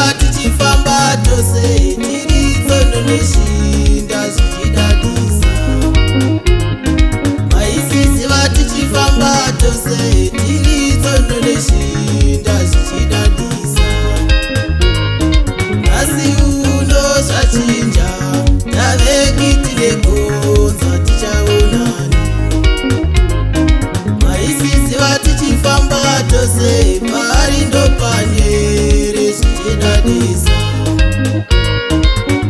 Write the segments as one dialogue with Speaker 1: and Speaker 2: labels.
Speaker 1: vatichifamba tose tiri dzondoneshinda zvichidadisa. Maisisi vatichifamba tose tiri dzondoneshinda zvichidadisa. Asi uno zvachinja tavekitire gonza tichaonani. Maisisi vatichifamba tose pari ndopanyere zvichidadisa.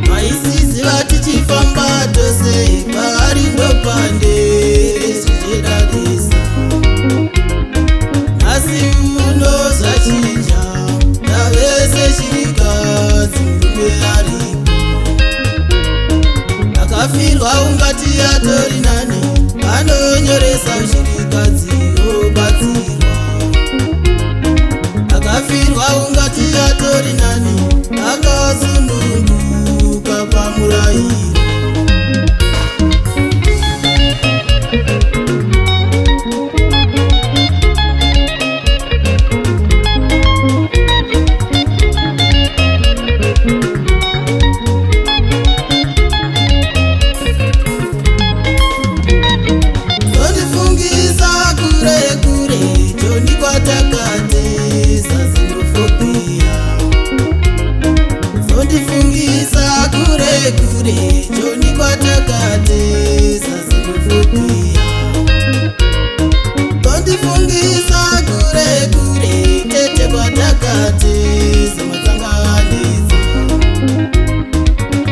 Speaker 1: Maisisi vatichifamba tose pari ndopanyere zvichidadisa. Asi uno zvachinja tavese chirikadzi murume aripo. Akafirwa ungati atori nani, anonyoresa chirikadzi obatsirwa. Akafirwa ungati atori nani, akasununguka pamurairo. Kure joni kwatakate sazinofobia. Tontifungisa kure kure tete kwatakate samatsanganiza.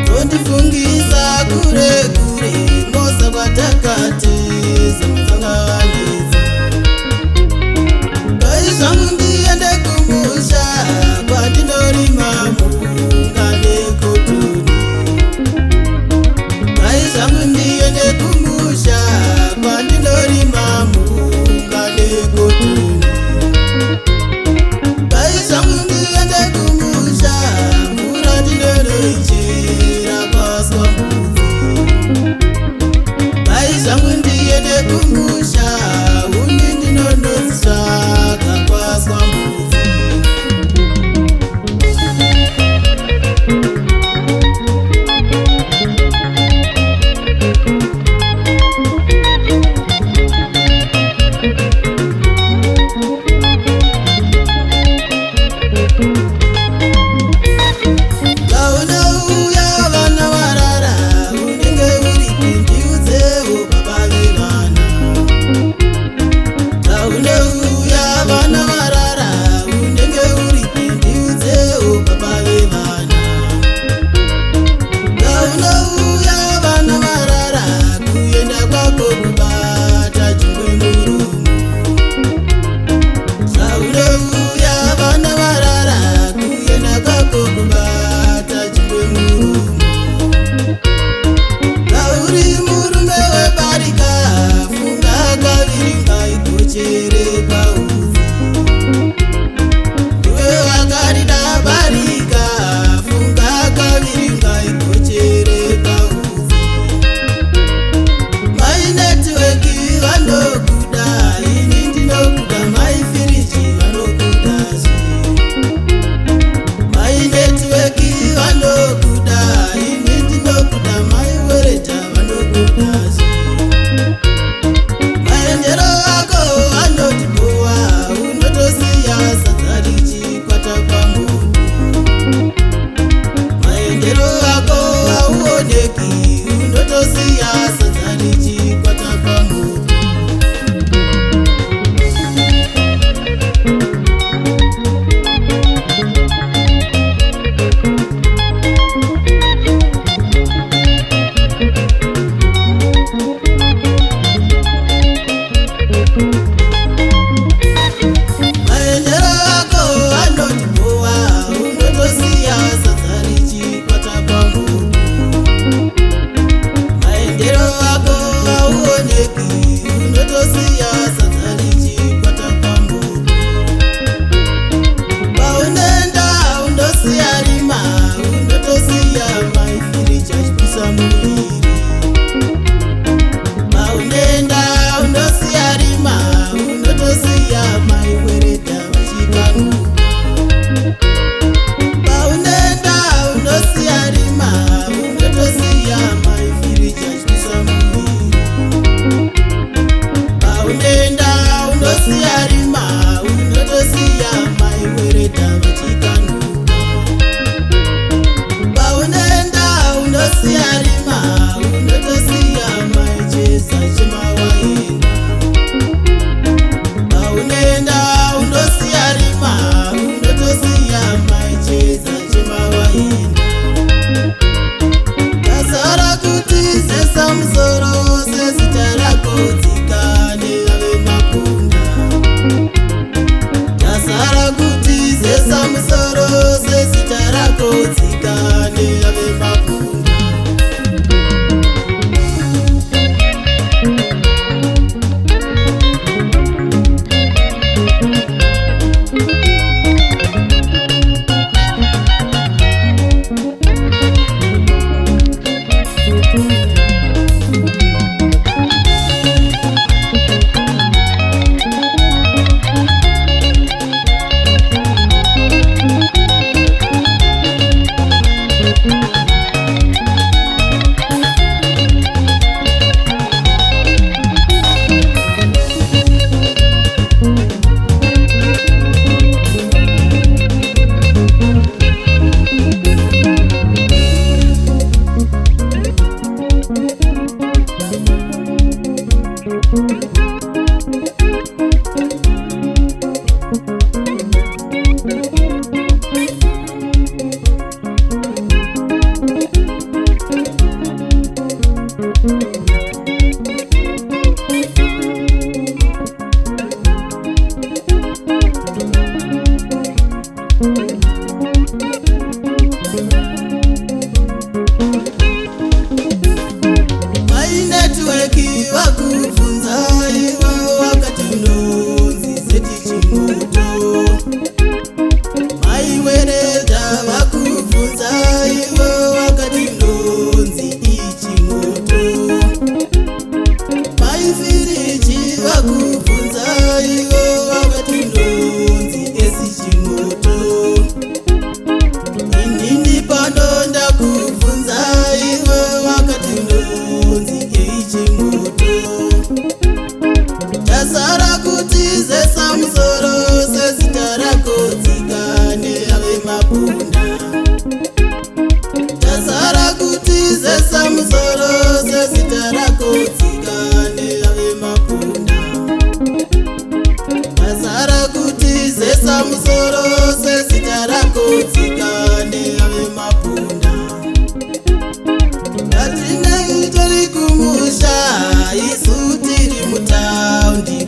Speaker 1: Tontifungisa kure kure mosa kwatakate samatsanganiza. Dai zvangu ndiende kumusha kwandindorima munga nekotuni. Zvangu ndiende kumusha kwandindorima munga nekotuni. Dai zvangu ndiende kumusha mvura ndinondoichera paswa mbudzi. Dai zvangu ndiende kumusha undi ndinondotsvaka paswa mbudzi.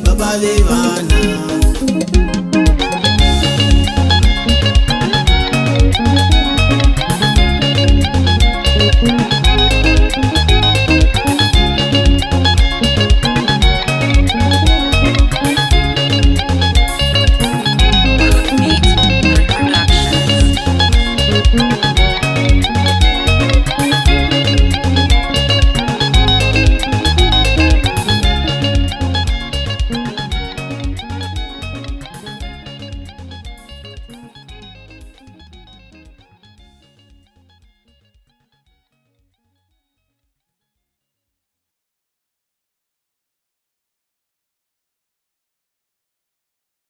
Speaker 1: Baba vana